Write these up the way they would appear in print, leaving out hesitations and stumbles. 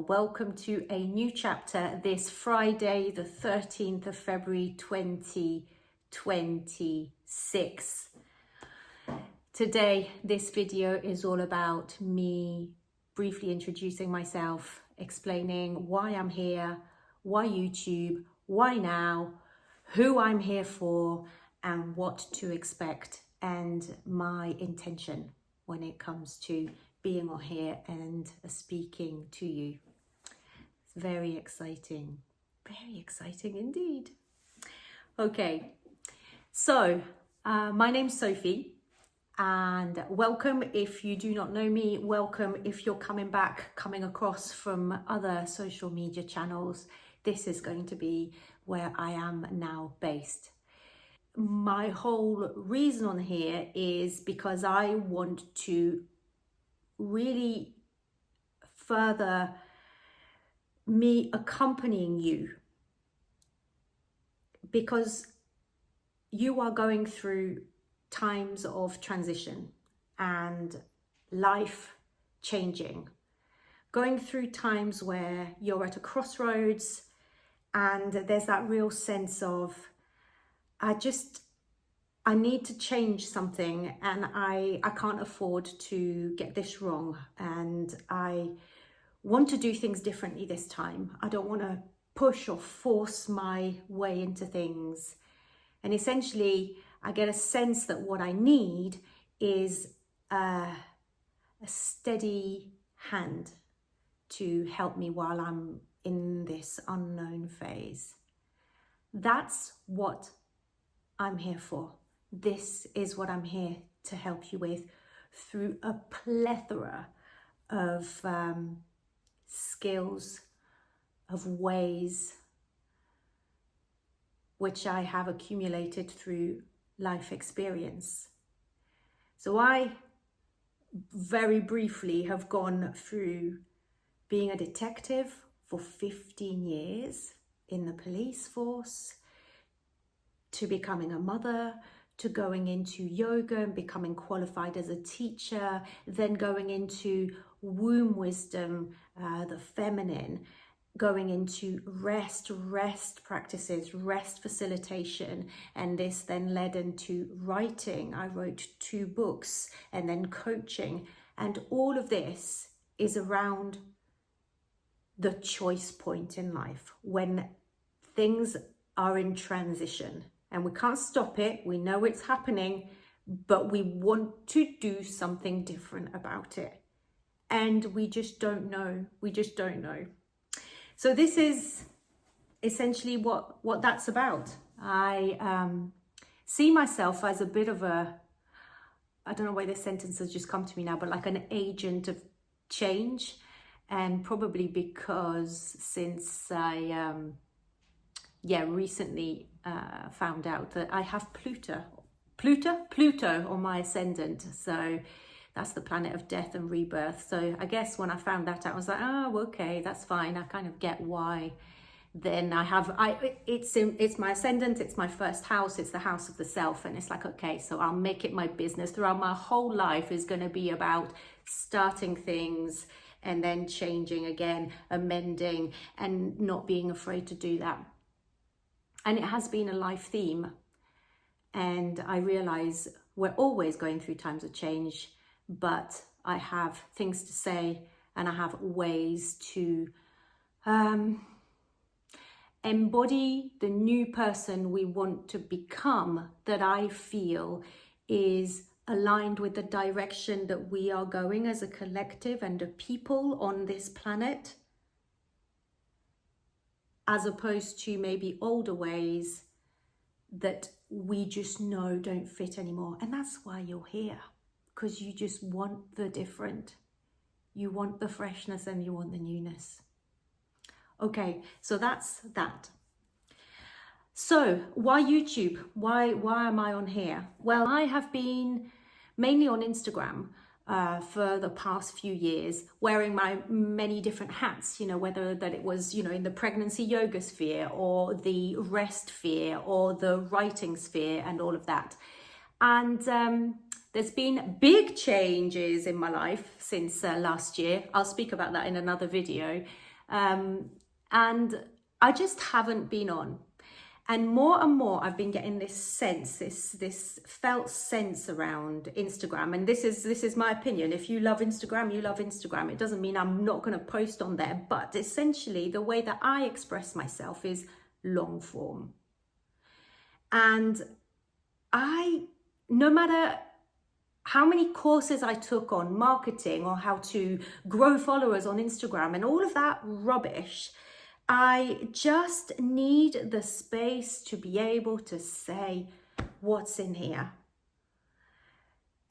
Welcome to a new chapter this Friday, the 13th of February 2026. Today, this video is all about me briefly introducing myself, explaining why I'm here, why YouTube, why now, who I'm here for, and what to expect, and my intention when it comes to being on here and speaking to you. It's very exciting indeed. Okay, so my name's Sophie, and welcome if you do not know me. Welcome if you're coming across from other social media channels. This is going to be where I am now based. My whole reason on here is because I want to really further me accompanying you, because you are going through times of transition and life changing, going through times where you're at a crossroads and there's that real sense of I need to change something, and I can't afford to get this wrong, and I want to do things differently this time. I don't want to push or force my way into things. And essentially, I get a sense that what I need is a steady hand to help me while I'm in this unknown phase. That's what I'm here for. This is what I'm here to help you with through a plethora of skills, of ways which I have accumulated through life experience. So I very briefly have gone through being a detective for 15 years in the police force, to becoming a mother, to going into yoga and becoming qualified as a teacher, then going into womb wisdom, the feminine, going into rest practices, rest facilitation, and this then led into writing. I wrote 2 books, and then coaching, and all of this is around the choice point in life when things are in transition. And we can't stop it. We know it's happening, but we want to do something different about it. And we just don't know. So this is essentially what that's about. I see myself as a bit of I don't know why this sentence has just come to me now, but like an agent of change. And probably because since I recently found out that I have Pluto on my ascendant. So that's the planet of death and rebirth. So I guess when I found that out, I was like, oh, okay, that's fine. I kind of get why. Then it's my ascendant, it's my first house, it's the house of the self. And it's like, okay, so I'll make it my business. Throughout my whole life is going to be about starting things and then changing again, amending, and not being afraid to do that. And it has been a life theme. And I realize we're always going through times of change, but I have things to say and I have ways to embody the new person we want to become, that I feel is aligned with the direction that we are going as a collective and a people on this planet, as opposed to maybe older ways that we just know don't fit anymore. And that's why you're here, because you just want the different. You want the freshness and you want the newness. Okay, so that's that. So why YouTube? Why am I on here? Well, I have been mainly on Instagram for the past few years, wearing my many different hats, whether that it was, in the pregnancy yoga sphere or the rest sphere or the writing sphere and all of that. And there's been big changes in my life since last year. I'll speak about that in another video. And I just haven't been on. And more I've been getting this sense, this felt sense around Instagram. And this is my opinion. If you love Instagram, you love Instagram. It doesn't mean I'm not going to post on there. But essentially, the way that I express myself is long form. And no matter how many courses I took on marketing or how to grow followers on Instagram and all of that rubbish, I just need the space to be able to say what's in here.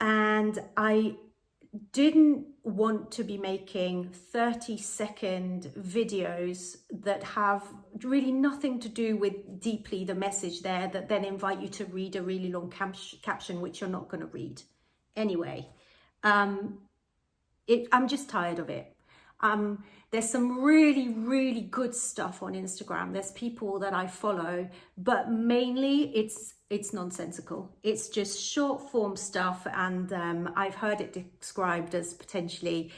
And I didn't want to be making 30-second videos that have really nothing to do with deeply the message there, that then invite you to read a really long caption, which you're not going to read. Anyway, I'm just tired of it. There's some really good stuff on Instagram. There's people that I follow, but mainly it's nonsensical. It's just short form stuff, and I've heard it described as potentially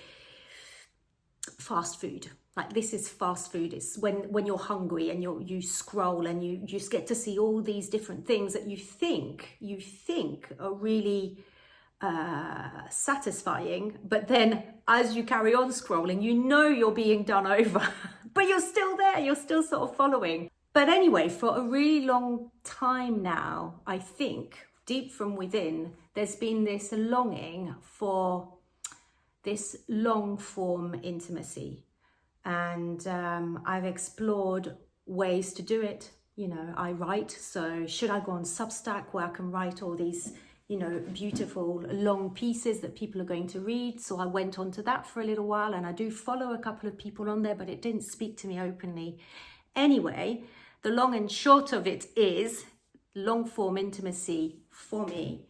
fast food. Like, this is fast food. It's when you're hungry and you scroll and you just get to see all these different things that you think are really satisfying, but then as you carry on scrolling, you know you're being done over, but you're still there, you're still sort of following. But anyway, for a really long time now, I think deep from within, there's been this longing for this long form intimacy, and I've explored ways to do it. You know, I write, so should I go on Substack where I can write all these, you know, beautiful long pieces that people are going to read? So I went on to that for a little while, and I do follow a couple of people on there, but it didn't speak to me openly. Anyway, the long and short of it is, long form intimacy for me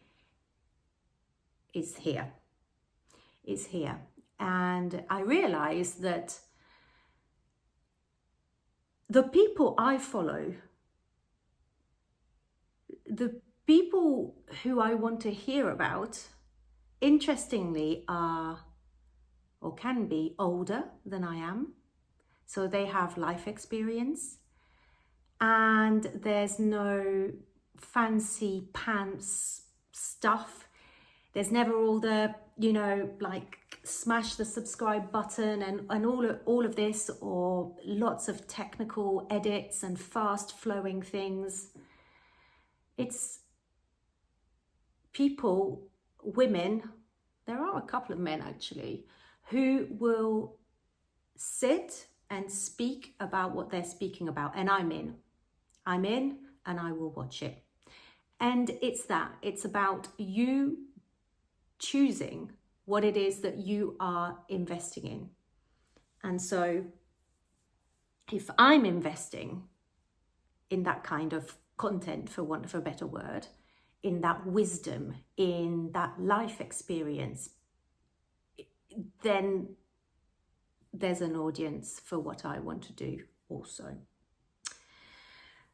is here. It's here. And I realized that the people I follow, the people who I want to hear about, interestingly, are or can be older than I am. So they have life experience, and there's no fancy pants stuff. There's never all the, you know, like smash the subscribe button and all of this, or lots of technical edits and fast flowing things. It's people, women, there are a couple of men actually, who will sit and speak about what they're speaking about, and I'm in and I will watch it. And it's about you choosing what it is that you are investing in. And so if I'm investing in that kind of content, for want of a better word, in that wisdom, in that life experience, then there's an audience for what I want to do also.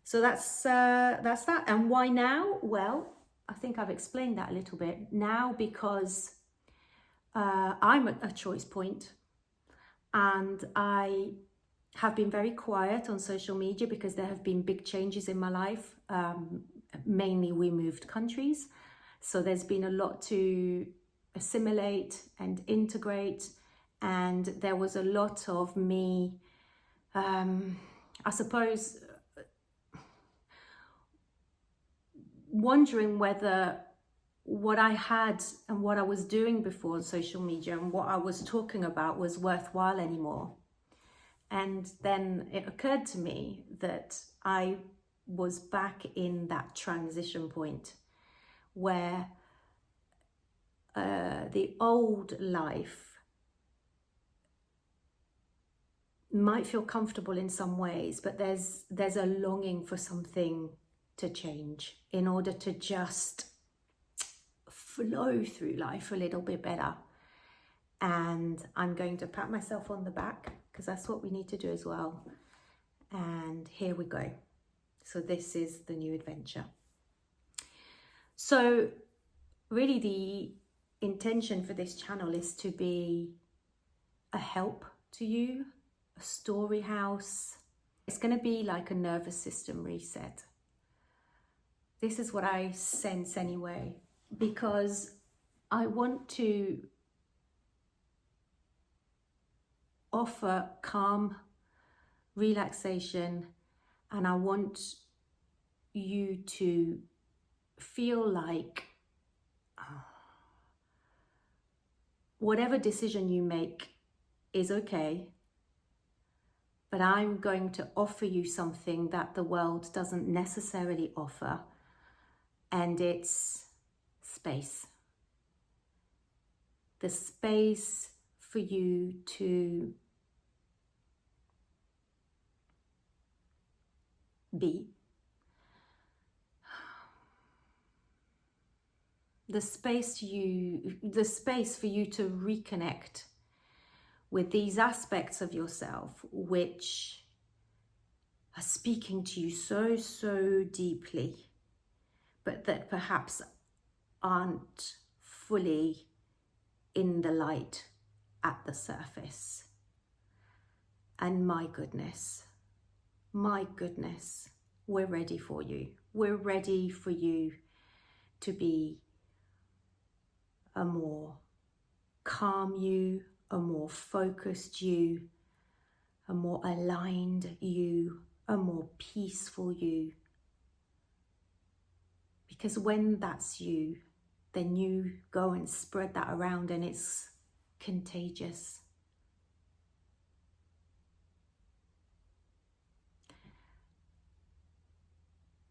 So that's that. And why now? Well, I think I've explained that a little bit now, because I'm at a choice point, and I have been very quiet on social media because there have been big changes in my life. Mainly we moved countries, so there's been a lot to assimilate and integrate, and there was a lot of me, I suppose, wondering whether what I had and what I was doing before on social media and what I was talking about was worthwhile anymore. And then it occurred to me that I was back in that transition point where the old life might feel comfortable in some ways, but there's a longing for something to change in order to just flow through life a little bit better. And I'm going to pat myself on the back, because that's what we need to do as well. And here we go. So this is the new adventure. So really the intention for this channel is to be a help to you, a story house. It's going to be like a nervous system reset. This is what I sense anyway, because I want to offer calm, relaxation, and I want you to feel like whatever decision you make is okay, but I'm going to offer you something that the world doesn't necessarily offer, and it's space. The space for you to be. The space for you to reconnect with these aspects of yourself which are speaking to you so deeply, but that perhaps aren't fully in the light at the surface. And my goodness, we're ready for you. We're ready for you to be a more calm you, a more focused you, a more aligned you, a more peaceful you. Because when that's you, then you go and spread that around and it's contagious.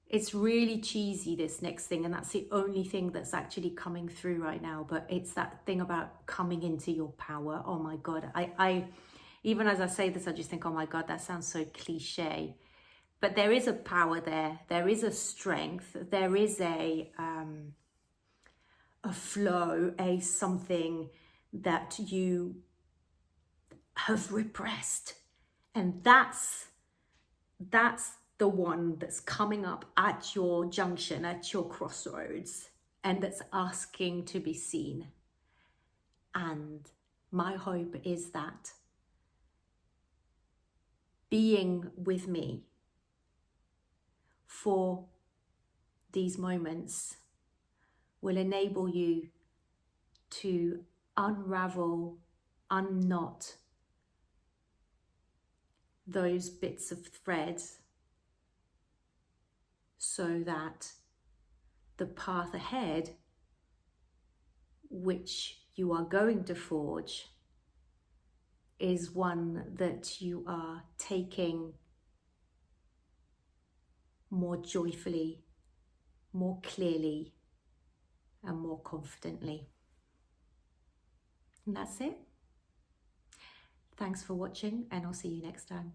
It's really cheesy, this next thing, and that's the only thing that's actually coming through right now, but it's that thing about coming into your power. Oh my God, I even as I say this, I just think, oh my God, that sounds so cliche. But there is a power there. There is a strength. There is a flow, a something that you have repressed. And that's the one that's coming up at your junction, at your crossroads, and that's asking to be seen. And my hope is that being with me for these moments will enable you to unravel, unknot those bits of thread so that the path ahead, which you are going to forge, is one that you are taking more joyfully, more clearly, and more confidently. And that's it. Thanks for watching, and I'll see you next time.